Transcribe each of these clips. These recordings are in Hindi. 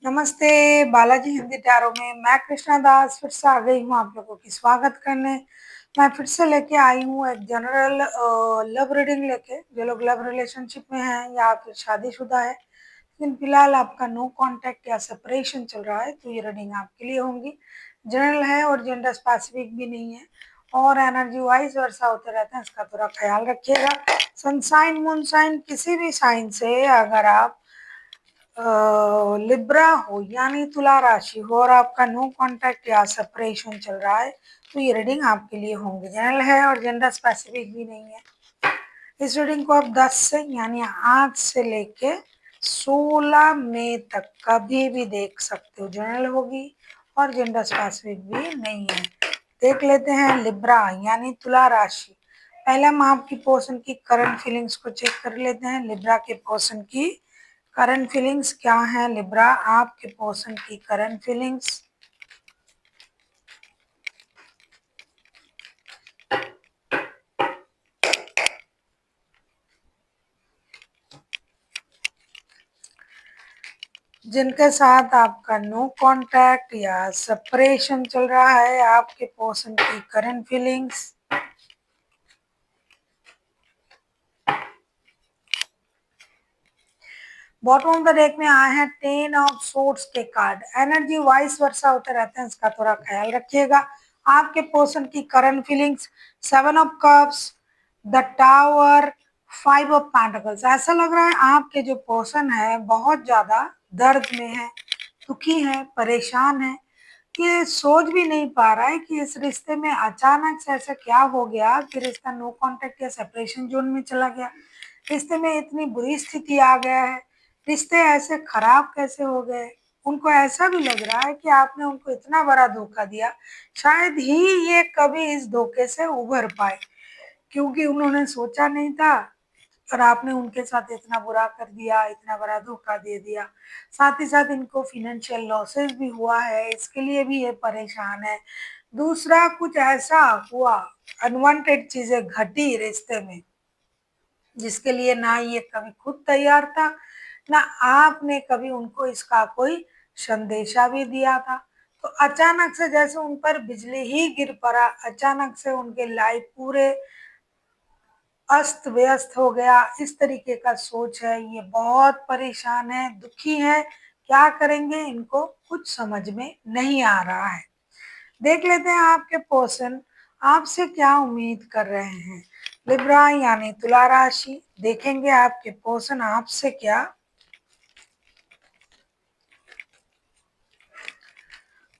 नमस्ते बालाजी हिंदी टैरो में मैं कृष्णा दास फिर से आ गई हूँ आप लोगों की स्वागत करने। मैं फिर से लेके आई हूँ एक जनरल लव रीडिंग लेके। जो लोग लव रिलेशनशिप में हैं या फिर शादीशुदा है लेकिन फिलहाल आपका नो कांटेक्ट या सेपरेशन चल रहा है तो ये रीडिंग आपके लिए होंगी। जनरल है और जेंडर स्पेसिफिक भी नहीं है और एनर्जी वाइज वर्षा होते रहते हैं, इसका थोड़ा ख्याल रखिएगा। सनसाइन मूनसाइन किसी भी साइन से अगर आप लिब्रा हो यानी तुला राशि हो और आपका नो कांटेक्ट या सेपरेशन चल रहा है तो ये रीडिंग आपके लिए होंगी। जनरल है और जेंडर स्पेसिफिक भी नहीं है। इस रीडिंग को आप 10 से यानी आज से लेके 16 मई तक कभी भी देख सकते हो। जनरल होगी और जेंडर स्पेसिफिक भी नहीं है। देख लेते हैं लिब्रा यानी तुला राशि। पहले हम आपकी पर्सन की करंट फीलिंग्स को चेक कर लेते हैं। लिब्रा के पर्सन की करंट फीलिंग्स क्या है। लिब्रा आपके पर्सन की करंट फीलिंग्स। जिनके साथ आपका नो कांटेक्ट या सेपरेशन चल रहा है, आपके पर्सन की current feelings. Bottom of the deck में आए हैं 10 ऑफ सोर्ड्स के कार्ड। एनर्जी वाइस वर्षा होते रहते हैं, इसका थोड़ा ख्याल रखिएगा। आपके पर्सन की current feelings 7 of cups, the tower, 5 of pentacles. ऐसा लग रहा है आपके जो पर्सन है बहुत ज्यादा दर्द में है, दुखी है, परेशान है। ये सोच भी नहीं पा रहा है कि इस रिश्ते में अचानक से ऐसा क्या हो गया कि रिश्ता नो कांटेक्ट या सेपरेशन जोन में चला गया। रिश्ते में इतनी बुरी स्थिति आ गया है, रिश्ते ऐसे खराब कैसे हो गए। उनको ऐसा भी लग रहा है कि आपने उनको इतना बड़ा धोखा दिया, शायद ही ये कभी इस धोखे से उभर पाए, क्योंकि उन्होंने सोचा नहीं था और आपने उनके साथ इतना बुरा कर दिया, इतना बड़ा धोखा दे दिया। साथ ही साथ इनको फिनेंशियल लॉसेस भी हुआ है, इसके लिए भी ये परेशान है। दूसरा कुछ ऐसा हुआ, अनवांटेड चीजें घटी रिश्ते में जिसके लिए ना ये कभी खुद तैयार था, ना आपने कभी उनको इसका कोई संदेशा भी दिया था। तो अचानक से जैसे उन पर बिजली ही गिर पड़ा, अचानक से उनके लाइफ पूरे अस्त व्यस्त हो गया, इस तरीके का सोच है। ये बहुत परेशान है, दुखी है। क्या करेंगे इनको कुछ समझ में नहीं आ रहा है। देख लेते हैं आपके पर्सन आपसे क्या उम्मीद कर रहे हैं। लिब्रा यानी तुला राशि, देखेंगे आपके पर्सन आपसे क्या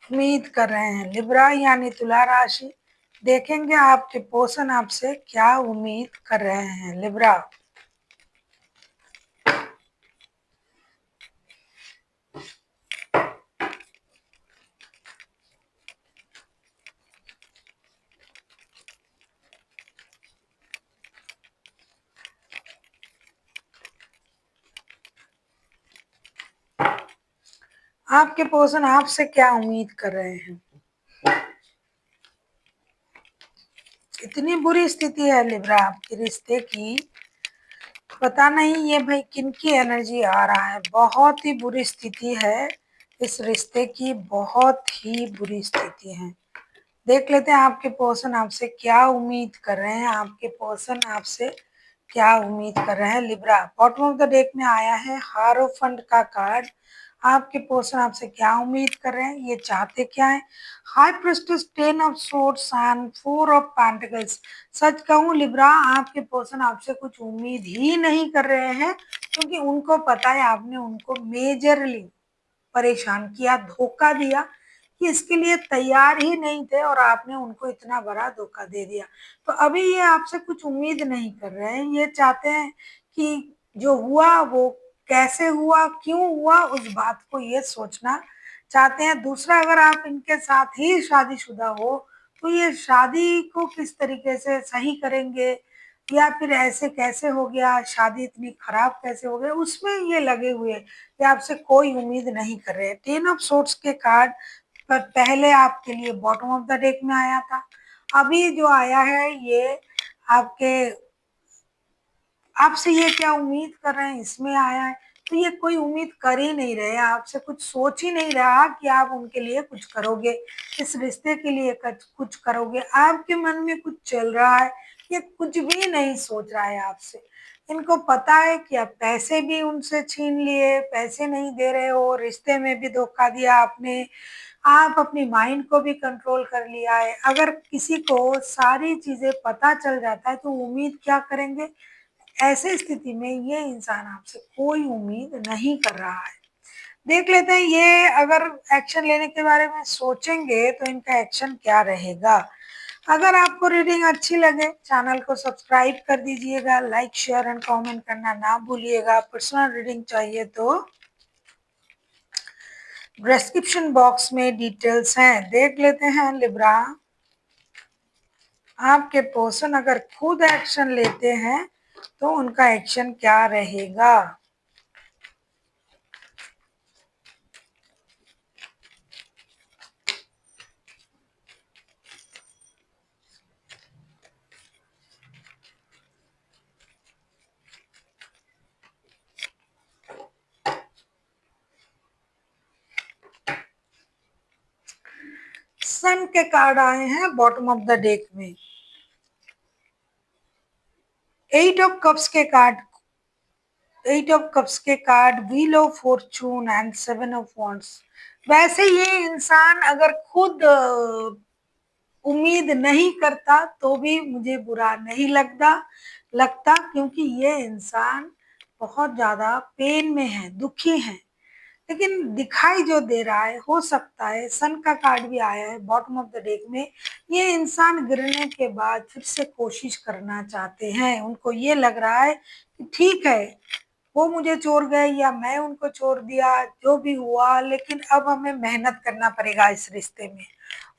उम्मीद कर रहे हैं। लिब्रा यानी तुला राशि, देखेंगे आपके पर्सन आपसे क्या उम्मीद कर रहे हैं। लिब्रा आपके पर्सन आपसे क्या उम्मीद कर रहे हैं। इतनी बुरी स्थिति है लिब्रा आपके रिश्ते की, पता नहीं ये भाई किनकी एनर्जी आ रहा है। बहुत ही बुरी स्थिति है इस रिश्ते की, बहुत ही बुरी स्थिति है। देख लेते हैं आपके पर्सन आपसे क्या उम्मीद कर रहे हैं। आपके पर्सन आपसे क्या उम्मीद कर रहे हैं। Libra bottom of the deck में आया है हारोफंड का कार्ड। आपके पर्सन आपसे क्या उम्मीद कर रहे हैं, ये चाहते क्या है। High priestess, 10 of swords and 4 of pentacles. सच कहूँ लिब्रा, आपके पर्सन आपसे कुछ उम्मीद ही नहीं कर रहे हैं, क्योंकि उनको पता है आपने उनको मेजरली परेशान किया, धोखा दिया, कि इसके लिए तैयार ही नहीं थे और आपने उनको इतना बड़ा धोखा दे दिया। तो अभी ये आपसे कुछ उम्मीद नहीं कर रहे हैं। ये चाहते हैं कि जो हुआ वो कैसे हुआ, क्यों हुआ, उस बात को ये सोचना चाहते हैं। दूसरा, अगर आप इनके साथ ही शादीशुदा हो तो ये शादी को किस तरीके से सही करेंगे, या फिर ऐसे कैसे हो गया, शादी इतनी खराब कैसे हो गई, उसमें ये लगे हुए हैं। ये आपसे कोई उम्मीद नहीं कर रहे हैं। 10 ऑफ सोर्ड्स के कार्ड पर पहले आपके लिए बॉटम ऑफ द डेक में आया था, अभी जो आया है ये आपके आपसे ये क्या उम्मीद कर रहे हैं इसमें आया है। तो ये कोई उम्मीद कर ही नहीं रहे, आपसे कुछ सोच ही नहीं रहा कि आप उनके लिए कुछ करोगे, इस रिश्ते के लिए कुछ करोगे। आपके मन में कुछ चल रहा है, ये कुछ भी नहीं सोच रहा है आपसे। इनको पता है कि आप पैसे भी उनसे छीन लिए, पैसे नहीं दे रहे हो, रिश्ते में भी धोखा दिया आपने, आप अपनी माइंड को भी कंट्रोल कर लिया है। अगर किसी को सारी चीजें पता चल जाता है तो उम्मीद क्या करेंगे? ऐसे स्थिति में ये इंसान आपसे कोई उम्मीद नहीं कर रहा है। देख लेते हैं ये अगर एक्शन लेने के बारे में सोचेंगे तो इनका एक्शन क्या रहेगा। अगर आपको रीडिंग अच्छी लगे चैनल को सब्सक्राइब कर दीजिएगा, लाइक शेयर एंड कमेंट करना ना भूलिएगा। पर्सनल रीडिंग चाहिए तो डिस्क्रिप्शन बॉक्स में डिटेल्स हैं, देख लेते हैं। लिब्रा, आपके पर्सन अगर खुद एक्शन लेते हैं तो उनका एक्शन क्या रहेगा। सन के कार्ड आए हैं बॉटम ऑफ द डेक में। 8 ऑफ कप्स के card, wheel of Fortune and 7 of wands. वैसे ये इंसान अगर खुद उम्मीद नहीं करता तो भी मुझे बुरा नहीं लगता क्योंकि ये इंसान बहुत ज्यादा पेन में है, दुखी है। लेकिन दिखाई जो दे रहा है, हो सकता है सन का कार्ड भी आया है बॉटम ऑफ द डेक में, ये इंसान गिरने के बाद फिर से कोशिश करना चाहते हैं। उनको ये लग रहा है कि ठीक है, वो मुझे छोड़ गए या मैं उनको छोड़ दिया, जो भी हुआ, लेकिन अब हमें मेहनत करना पड़ेगा इस रिश्ते में,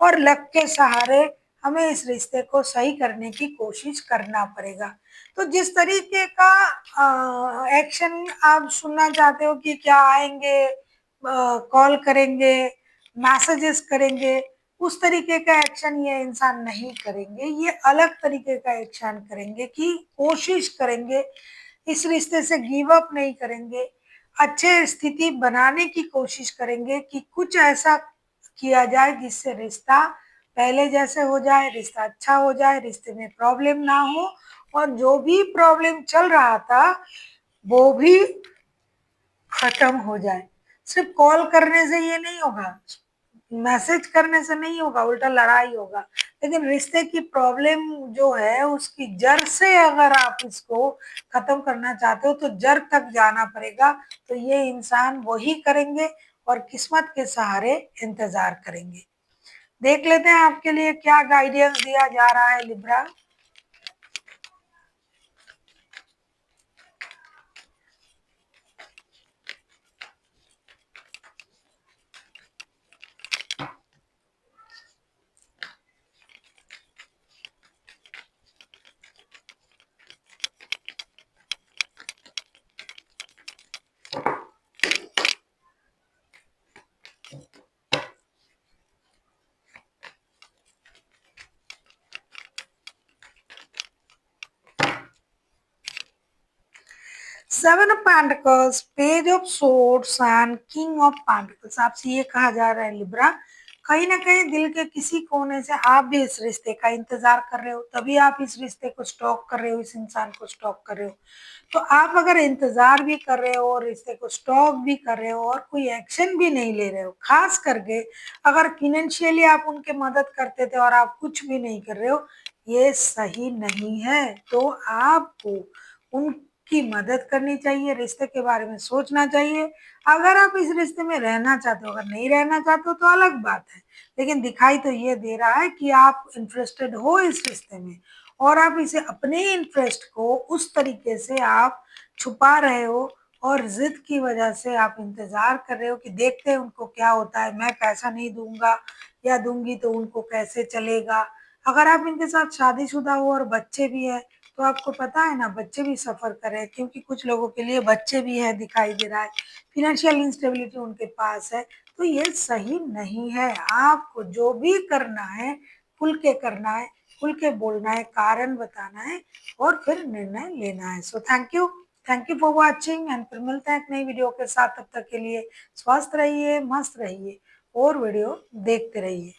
और लक के सहारे हमें इस रिश्ते को सही करने की कोशिश करना पड़ेगा। तो जिस तरीके का एक्शन आप सुनना चाहते हो कि क्या आएंगे, कॉल करेंगे, मैसेजेस करेंगे, उस तरीके का एक्शन ये इंसान नहीं करेंगे। ये अलग तरीके का एक्शन करेंगे कि कोशिश करेंगे, इस रिश्ते से गिव अप नहीं करेंगे, अच्छे स्थिति बनाने की कोशिश करेंगे कि कुछ ऐसा किया जाए जिससे रिश्ता पहले जैसे हो जाए, रिश्ता अच्छा हो जाए, रिश्ते में प्रॉब्लम ना हो, और जो भी प्रॉब्लम चल रहा था वो भी खत्म हो जाए। सिर्फ कॉल करने से ये नहीं होगा, मैसेज करने से नहीं होगा, उल्टा लड़ाई होगा। लेकिन रिश्ते की प्रॉब्लम जो है उसकी जड़ से अगर आप इसको खत्म करना चाहते हो तो जड़ तक जाना पड़ेगा। तो ये इंसान वही करेंगे और किस्मत के सहारे इंतजार करेंगे। देख लेते हैं आपके लिए क्या गाइडेंस दिया जा रहा है Libra. Seven of pentacles, page of swords and king of pentacles. आपसे ये कहा जा रहा है लिब्रा, कहीं ना कहीं दिल के किसी कोने से आप भी इस रिश्ते का इंतजार कर रहे हो, तभी आप इस रिश्ते को स्टॉक कर रहे हो, इस इंसान को स्टॉक कर रहे हो। तो आप अगर इंतजार भी कर रहे हो और रिश्ते को स्टॉक भी कर रहे हो और कोई एक्शन भी नहीं ले रहे हो, खास करके अगर फाइनेंशियली आप उनके मदद करते थे और आप कुछ भी नहीं कर रहे हो, ये सही नहीं है। तो आपको उनकी मदद करनी चाहिए, रिश्ते के बारे में सोचना चाहिए। अगर आप इस रिश्ते में रहना चाहते हो, अगर नहीं रहना चाहते हो तो अलग बात है, लेकिन दिखाई तो ये दे रहा है कि आप इंटरेस्टेड हो इस रिश्ते में, और आप इसे अपने इंटरेस्ट को उस तरीके से आप छुपा रहे हो और जिद की वजह से आप इंतजार कर रहे हो कि देखते हैं उनको क्या होता है, मैं पैसा नहीं दूंगा या दूंगी तो उनको कैसे चलेगा। अगर आप इनके साथ शादीशुदा हो और बच्चे भी है तो आपको पता है ना, बच्चे भी सफर कर रहे हैं, क्योंकि कुछ लोगों के लिए बच्चे भी है, दिखाई दे रहा है फिनेंशियल इंस्टेबिलिटी उनके पास है। तो ये सही नहीं है। आपको जो भी करना है खुल के करना है, खुल के बोलना है, कारण बताना है और फिर निर्णय लेना है। So thank you. Thank you for watching and फिर मिलते हैं एक नई वीडियो के साथ। तब तक के लिए स्वस्थ रहिए, मस्त रहिए और वीडियो देखते रहिए।